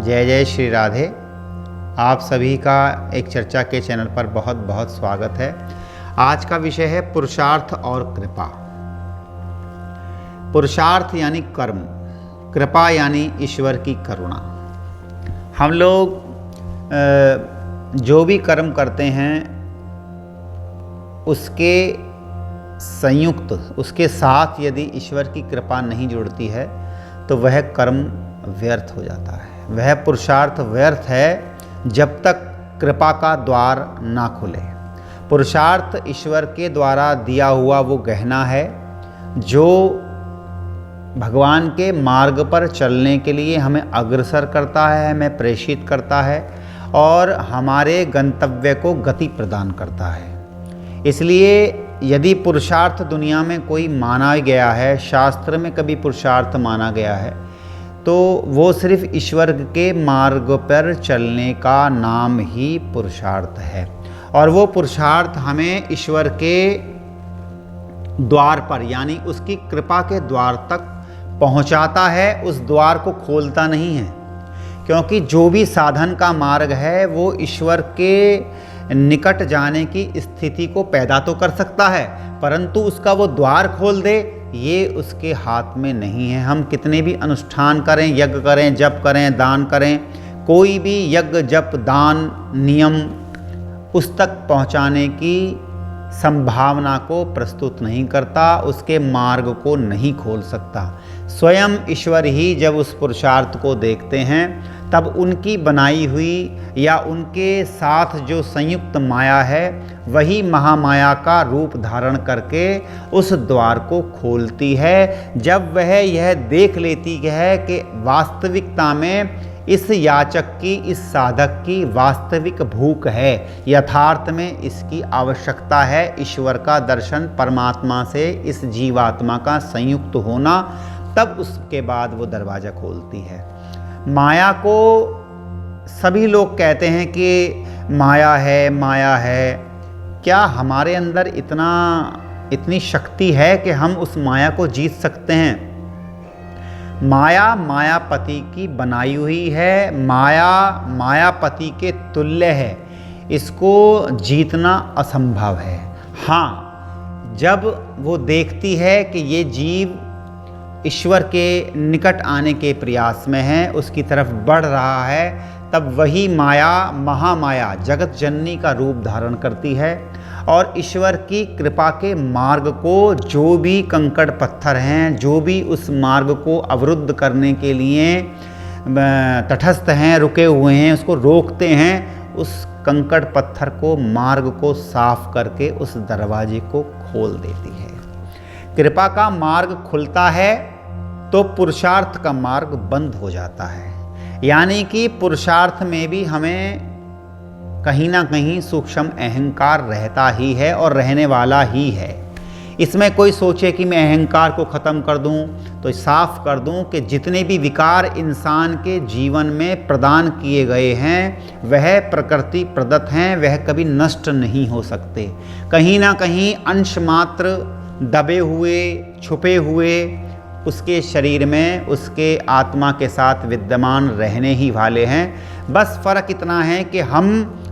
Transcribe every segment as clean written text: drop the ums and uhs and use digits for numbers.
जय जय श्री राधे। आप सभी का एक चर्चा के चैनल पर बहुत बहुत स्वागत है। आज का विषय है पुरुषार्थ और कृपा। पुरुषार्थ यानी कर्म, कृपा यानी ईश्वर की करुणा। हम लोग जो भी कर्म करते हैं उसके संयुक्त, उसके साथ यदि ईश्वर की कृपा नहीं जुड़ती है तो वह कर्म व्यर्थ हो जाता है। वह पुरुषार्थ व्यर्थ है जब तक कृपा का द्वार ना खुले। पुरुषार्थ ईश्वर के द्वारा दिया हुआ वो गहना है जो भगवान के मार्ग पर चलने के लिए हमें अग्रसर करता है, हमें प्रेषित करता है और हमारे गंतव्य को गति प्रदान करता है। इसलिए यदि पुरुषार्थ दुनिया में कोई माना गया है, शास्त्र में कभी पुरुषार्थ माना गया है, तो वो सिर्फ ईश्वर के मार्ग पर चलने का नाम ही पुरुषार्थ है। और वो पुरुषार्थ हमें ईश्वर के द्वार पर यानी उसकी कृपा के द्वार तक पहुंचाता है, उस द्वार को खोलता नहीं है। क्योंकि जो भी साधन का मार्ग है वो ईश्वर के निकट जाने की स्थिति को पैदा तो कर सकता है, परंतु उसका वो द्वार खोल दे ये उसके हाथ में नहीं है। हम कितने भी अनुष्ठान करें, यज्ञ करें, जप करें, दान करें, कोई भी यज्ञ जप दान नियम उस तक पहुंचाने की संभावना को प्रस्तुत नहीं करता, उसके मार्ग को नहीं खोल सकता। स्वयं ईश्वर ही जब उस पुरुषार्थ को देखते हैं तब उनकी बनाई हुई या उनके साथ जो संयुक्त माया है वही महामाया का रूप धारण करके उस द्वार को खोलती है। जब वह यह देख लेती है कि वास्तविकता में इस याचक की, इस साधक की वास्तविक भूख है, यथार्थ में इसकी आवश्यकता है ईश्वर का दर्शन, परमात्मा से इस जीवात्मा का संयुक्त होना, तब उसके बाद वो दरवाज़ा खोलती है। माया को सभी लोग कहते हैं कि माया है, माया है। क्या हमारे अंदर इतनी शक्ति है कि हम उस माया को जीत सकते हैं? माया मायापति की बनाई हुई है, माया मायापति के तुल्य है, इसको जीतना असंभव है। हाँ, जब वो देखती है कि ये जीव ईश्वर के निकट आने के प्रयास में है, उसकी तरफ बढ़ रहा है, तब वही माया, महामाया, जगत जननी का रूप धारण करती है और ईश्वर की कृपा के मार्ग को, जो भी कंकड़ पत्थर हैं, जो भी उस मार्ग को अवरुद्ध करने के लिए तटस्थ हैं, रुके हुए हैं, उसको रोकते हैं, उस कंकड़ पत्थर को, मार्ग को साफ करके उस दरवाजे को खोल देती है। कृपा का मार्ग खुलता है तो पुरुषार्थ का मार्ग बंद हो जाता है। यानी कि पुरुषार्थ में भी हमें कहीं ना कहीं सूक्ष्म अहंकार रहता ही है और रहने वाला ही है। इसमें कोई सोचे कि मैं अहंकार को ख़त्म कर दूं, तो साफ कर दूं कि जितने भी विकार इंसान के जीवन में प्रदान किए गए हैं वह प्रकृति प्रदत्त हैं, वह कभी नष्ट नहीं हो सकते। कहीं ना कहीं अंश मात्र दबे हुए, छुपे हुए उसके शरीर में, उसके आत्मा के साथ विद्यमान रहने ही वाले हैं। बस फ़र्क इतना है कि हम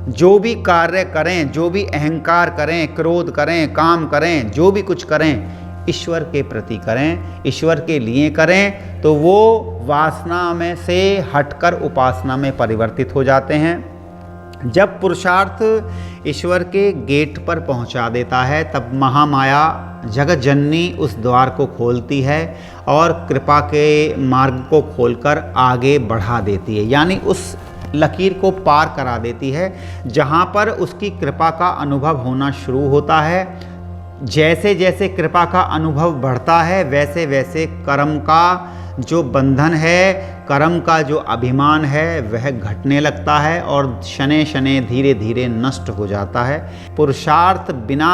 जो भी कार्य करें, जो भी अहंकार करें, क्रोध करें, काम करें, जो भी कुछ करें, ईश्वर के प्रति करें, ईश्वर के लिए करें, तो वो वासना में से हटकर उपासना में परिवर्तित हो जाते हैं। जब पुरुषार्थ ईश्वर के गेट पर पहुंचा देता है तब महामाया जगत जननी उस द्वार को खोलती है और कृपा के मार्ग को खोलकर आगे बढ़ा देती है, यानी उस लकीर को पार करा देती है जहां पर उसकी कृपा का अनुभव होना शुरू होता है। जैसे जैसे कृपा का अनुभव बढ़ता है वैसे वैसे कर्म का जो बंधन है, कर्म का जो अभिमान है वह घटने लगता है और शनै शनै धीरे धीरे नष्ट हो जाता है। पुरुषार्थ बिना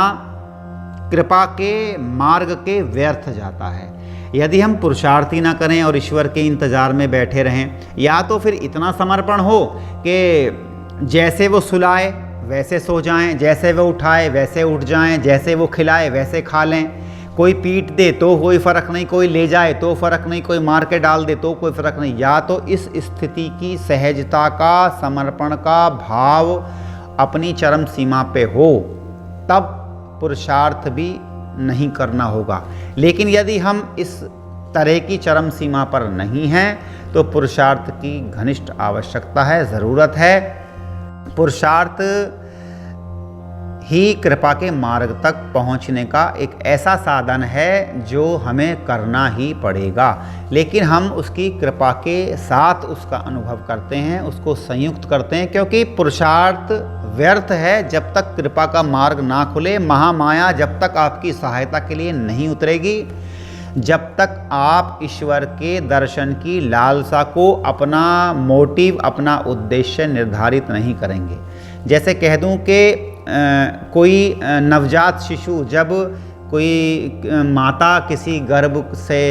कृपा के मार्ग के व्यर्थ जाता है। यदि हम पुरुषार्थ ही ना करें और ईश्वर के इंतज़ार में बैठे रहें, या तो फिर इतना समर्पण हो कि जैसे वो सुलाए वैसे सो जाएं, जैसे वो उठाए वैसे उठ जाएं, जैसे वो खिलाए वैसे खा लें, कोई पीट दे तो कोई फ़र्क नहीं, कोई ले जाए तो फ़र्क नहीं, कोई मार के डाल दे तो कोई फ़र्क नहीं। या तो इस स्थिति की सहजता का, समर्पण का भाव अपनी चरम सीमा पे हो, तब पुरुषार्थ भी नहीं करना होगा। लेकिन यदि हम इस तरह की चरम सीमा पर नहीं हैं तो पुरुषार्थ की घनिष्ठ आवश्यकता है, ज़रूरत है। पुरुषार्थ ही कृपा के मार्ग तक पहुंचने का एक ऐसा साधन है जो हमें करना ही पड़ेगा। लेकिन हम उसकी कृपा के साथ उसका अनुभव करते हैं, उसको संयुक्त करते हैं, क्योंकि पुरुषार्थ व्यर्थ है जब तक कृपा का मार्ग ना खुले। महामाया जब तक आपकी सहायता के लिए नहीं उतरेगी, जब तक आप ईश्वर के दर्शन की लालसा को अपना मोटिव, अपना उद्देश्य निर्धारित नहीं करेंगे। जैसे कह दूं कि कोई नवजात शिशु, जब कोई माता किसी गर्भ से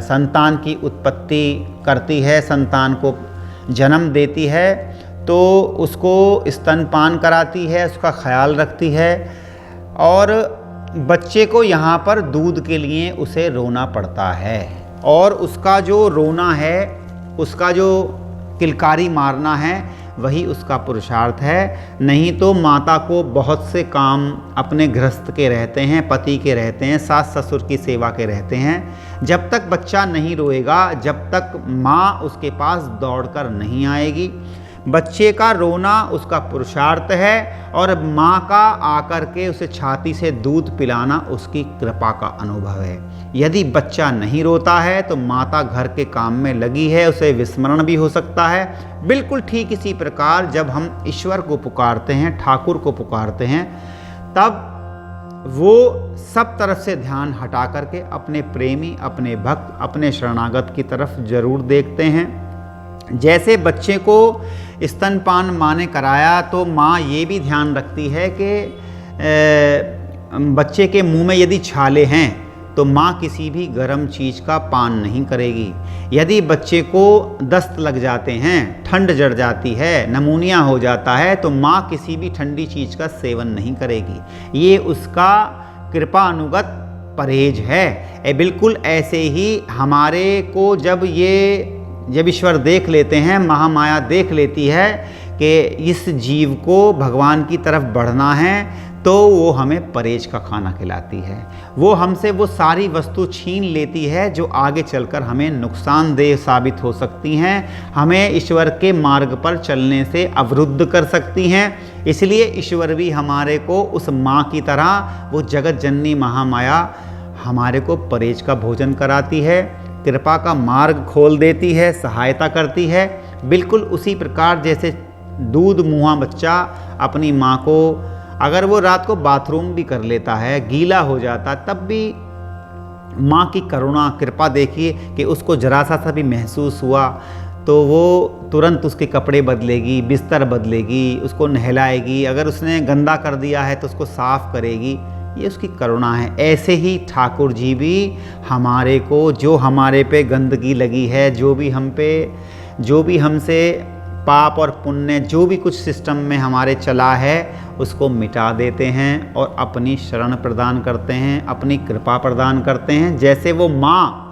संतान की उत्पत्ति करती है, संतान को जन्म देती है, तो उसको स्तनपान कराती है, उसका ख्याल रखती है, और बच्चे को यहाँ पर दूध के लिए उसे रोना पड़ता है। और उसका जो रोना है, उसका जो किलकारी मारना है, वही उसका पुरुषार्थ है। नहीं तो माता को बहुत से काम अपने गृहस्थ के रहते हैं, पति के रहते हैं, सास ससुर की सेवा के रहते हैं। जब तक बच्चा नहीं रोएगा, जब तक माँ उसके पास दौड़कर नहीं आएगी। बच्चे का रोना उसका पुरुषार्थ है, और माँ का आकर के उसे छाती से दूध पिलाना उसकी कृपा का अनुभव है। यदि बच्चा नहीं रोता है तो माता घर के काम में लगी है, उसे विस्मरण भी हो सकता है। बिल्कुल ठीक इसी प्रकार जब हम ईश्वर को पुकारते हैं, ठाकुर को पुकारते हैं, तब वो सब तरफ से ध्यान हटा करके अपने प्रेमी, अपने भक्त, अपने शरणागत की तरफ जरूर देखते हैं। जैसे बच्चे को स्तनपान माँ ने कराया, तो माँ ये भी ध्यान रखती है कि बच्चे के मुंह में यदि छाले हैं तो माँ किसी भी गर्म चीज़ का पान नहीं करेगी। यदि बच्चे को दस्त लग जाते हैं, ठंड जड़ जाती है, नमूनिया हो जाता है, तो माँ किसी भी ठंडी चीज़ का सेवन नहीं करेगी। ये उसका कृपानुगत परहेज है। बिल्कुल ऐसे ही हमारे को जब ईश्वर देख लेते हैं, महामाया देख लेती है कि इस जीव को भगवान की तरफ बढ़ना है, तो वो हमें परहेज का खाना खिलाती है। वो हमसे वो सारी वस्तु छीन लेती है जो आगे चलकर हमें नुकसानदेह साबित हो सकती हैं, हमें ईश्वर के मार्ग पर चलने से अवरुद्ध कर सकती हैं। इसलिए ईश्वर भी हमारे को उस माँ की तरह, वो जगत जननी महामाया हमारे को परहेज का भोजन कराती है, कृपा का मार्ग खोल देती है, सहायता करती है। बिल्कुल उसी प्रकार जैसे दूध मुँहा बच्चा अपनी माँ को, अगर वो रात को बाथरूम भी कर लेता है, गीला हो जाता, तब भी माँ की करुणा, कृपा देखिए कि उसको जरा सा भी महसूस हुआ तो वो तुरंत उसके कपड़े बदलेगी, बिस्तर बदलेगी, उसको नहलाएगी। अगर उसने गंदा कर दिया है तो उसको साफ़ करेगी। ये उसकी करुणा है। ऐसे ही ठाकुर जी भी हमारे को, जो हमारे पे गंदगी लगी है, जो भी हमसे पाप और पुण्य, जो भी कुछ सिस्टम में हमारे चला है, उसको मिटा देते हैं और अपनी शरण प्रदान करते हैं, अपनी कृपा प्रदान करते हैं। जैसे वो माँ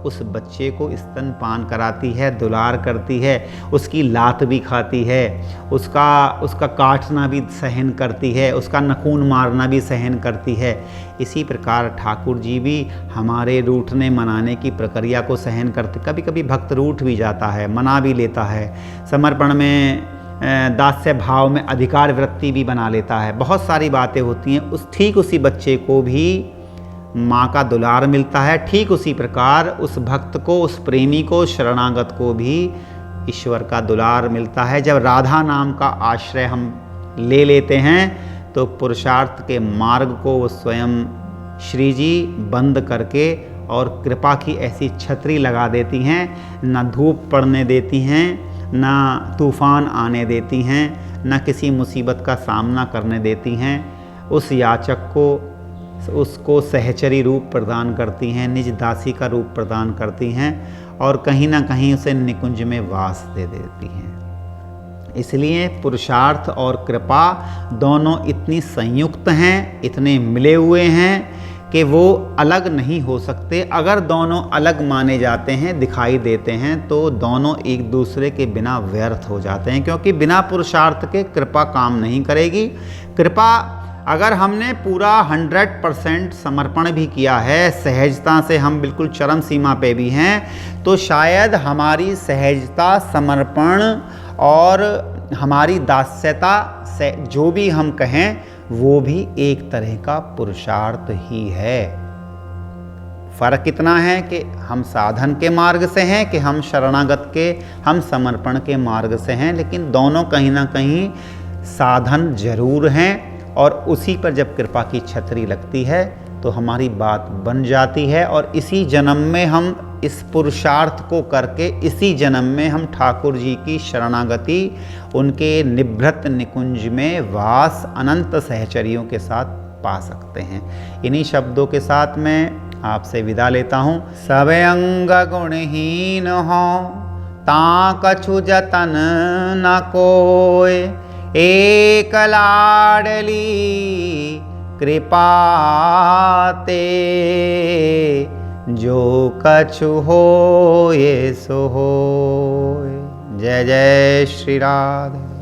उस बच्चे को स्तनपान कराती है, दुलार करती है, उसकी लात भी खाती है, उसका काटना भी सहन करती है, उसका नखून मारना भी सहन करती है। इसी प्रकार ठाकुर जी भी हमारे रूठने मनाने की प्रक्रिया को सहन करते। कभी कभी भक्त रूठ भी जाता है, मना भी लेता है, समर्पण में दास्य भाव में अधिकार वृत्ति भी बना लेता है, बहुत सारी बातें होती हैं। ठीक उसी बच्चे को भी माँ का दुलार मिलता है। ठीक उसी प्रकार उस भक्त को, उस प्रेमी को, शरणागत को भी ईश्वर का दुलार मिलता है। जब राधा नाम का आश्रय हम ले लेते हैं तो पुरुषार्थ के मार्ग को वो स्वयं श्री जी बंद करके और कृपा की ऐसी छतरी लगा देती हैं, न धूप पड़ने देती हैं, न तूफान आने देती हैं, न किसी मुसीबत का सामना करने देती हैं। उस याचक को, उसको सहचरी रूप प्रदान करती हैं, निज दासी का रूप प्रदान करती हैं, और कहीं ना कहीं उसे निकुंज में वास दे देती हैं। इसलिए पुरुषार्थ और कृपा दोनों इतनी संयुक्त हैं, इतने मिले हुए हैं कि वो अलग नहीं हो सकते। अगर दोनों अलग माने जाते हैं, दिखाई देते हैं, तो दोनों एक दूसरे के बिना व्यर्थ हो जाते हैं, क्योंकि बिना पुरुषार्थ के कृपा काम नहीं करेगी। कृपा अगर हमने पूरा 100% समर्पण भी किया है, सहजता से हम बिल्कुल चरम सीमा पे भी हैं, तो शायद हमारी सहजता, समर्पण और हमारी दास्यता से जो भी हम कहें वो भी एक तरह का पुरुषार्थ ही है। फर्क इतना है कि हम साधन के मार्ग से हैं कि हम शरणागत के, हम समर्पण के मार्ग से हैं, लेकिन दोनों कहीं ना कहीं साधन जरूर हैं। और उसी पर जब कृपा की छतरी लगती है तो हमारी बात बन जाती है, और इसी जन्म में हम इस पुरुषार्थ को करके इसी जन्म में हम ठाकुर जी की शरणागति, उनके निभृत निकुंज में वास अनंत सहचरियों के साथ पा सकते हैं। इन्हीं शब्दों के साथ मैं आपसे विदा लेता हूँ। सब अंग गुणहीन हो ता कछु जतन न कोय, एक लाडली कृपा ते, जो कछु होए सो होए। जय जय श्री राधे।